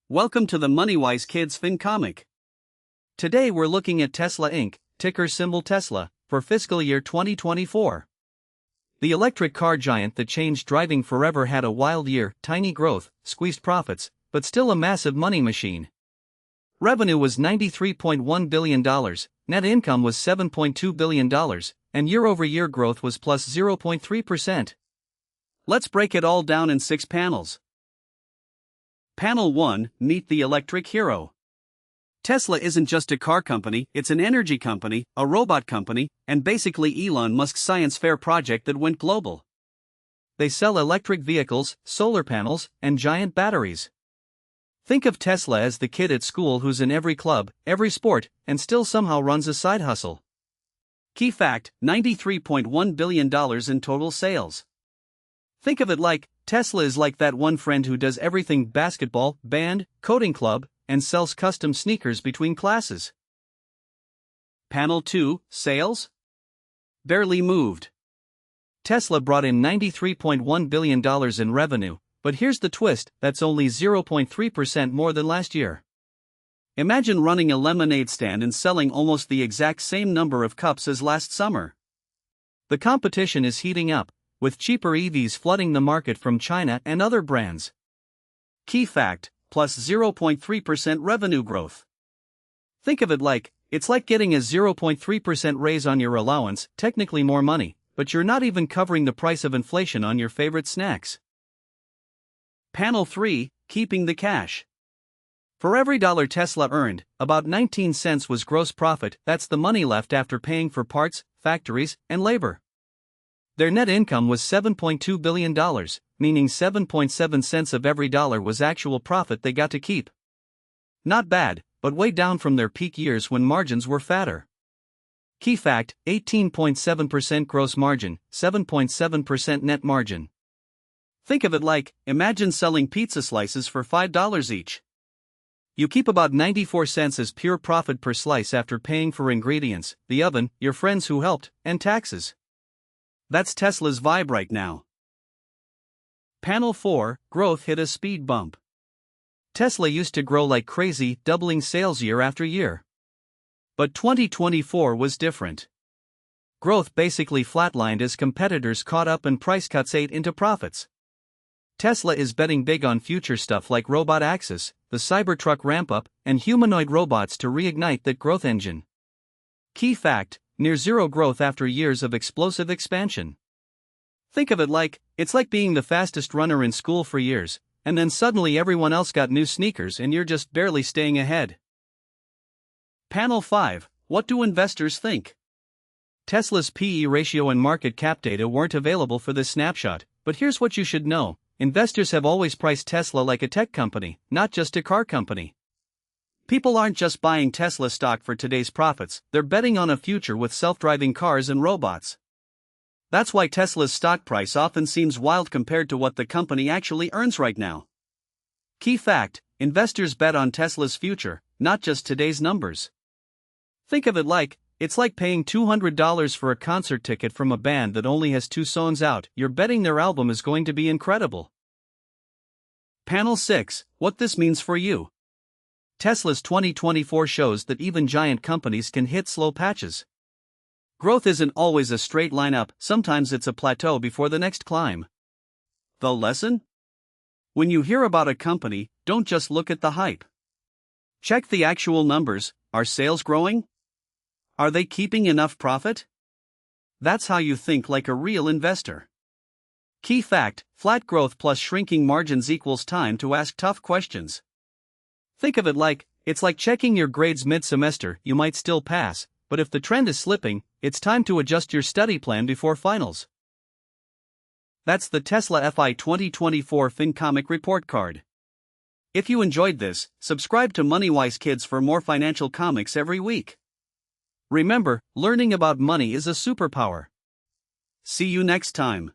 Welcome to the MoneyWise Kids FinComic. Today we're looking at Tesla Inc., ticker symbol Tesla, for fiscal year 2024. The electric car giant that changed driving forever had a wild year, tiny growth, squeezed profits, but still a massive money machine. Revenue was $93.1 billion, net income was $7.2 billion, and year-over-year growth was plus 0.3%. Let's break it all down in 6 panels. Panel 1, Meet the Electric Hero. Tesla isn't just a car company, it's an energy company, a robot company, and basically Elon Musk's science fair project that went global. They sell electric vehicles, solar panels, and giant batteries. Think of Tesla as the kid at school who's in every club, every sport, and still somehow runs a side hustle. Key fact: $93.1 billion in total sales. Think of it like, Tesla is like that one friend who does everything: basketball, band, coding club, and sells custom sneakers between classes. Panel 2, Sales? Barely moved. Tesla brought in $93.1 billion in revenue, but here's the twist: that's only 0.3% more than last year. Imagine running a lemonade stand and selling almost the exact same number of cups as last summer. The competition is heating up, with cheaper EVs flooding the market from China and other brands. Key fact: plus 0.3% revenue growth. Think of it like, it's like getting a 0.3% raise on your allowance, technically more money, but you're not even covering the price of inflation on your favorite snacks. Panel 3, Keeping the Cash. For every dollar Tesla earned, about 19 cents was gross profit. That's the money left after paying for parts, factories, and labor. Their net income was $7.2 billion, meaning 7.7 cents of every dollar was actual profit they got to keep. Not bad, but way down from their peak years when margins were fatter. Key fact: 18.7% gross margin, 7.7% net margin. Think of it like, imagine selling pizza slices for $5 each. You keep about 94 cents as pure profit per slice after paying for ingredients, the oven, your friends who helped, and taxes. That's Tesla's vibe right now. Panel 4, Growth hit a speed bump. Tesla used to grow like crazy, doubling sales year after year. But 2024 was different. Growth basically flatlined as competitors caught up and price cuts ate into profits. Tesla is betting big on future stuff like robot access, the Cybertruck ramp-up, and humanoid robots to reignite that growth engine. Key fact: near zero growth after years of explosive expansion. Think of it like, it's like being the fastest runner in school for years, and then suddenly everyone else got new sneakers and you're just barely staying ahead. Panel 5, What do investors think? Tesla's PE ratio and market cap data weren't available for this snapshot, but here's what you should know: investors have always priced Tesla like a tech company, not just a car company. People aren't just buying Tesla stock for today's profits, they're betting on a future with self-driving cars and robots. That's why Tesla's stock price often seems wild compared to what the company actually earns right now. Key fact: investors bet on Tesla's future, not just today's numbers. Think of it like, it's like paying $200 for a concert ticket from a band that only has 2 songs out. You're betting their album is going to be incredible. Panel 6, What this means for you. Tesla's 2024 shows that even giant companies can hit slow patches. Growth isn't always a straight line up, sometimes it's a plateau before the next climb. The lesson? When you hear about a company, don't just look at the hype. Check the actual numbers. Are sales growing? Are they keeping enough profit? That's how you think like a real investor. Key fact: flat growth plus shrinking margins equals time to ask tough questions. Think of it like, it's like checking your grades mid-semester. You might still pass, but if the trend is slipping, it's time to adjust your study plan before finals. That's the Tesla FY2024 FinComic report card. If you enjoyed this, subscribe to MoneyWise Kids for more financial comics every week. Remember, learning about money is a superpower. See you next time.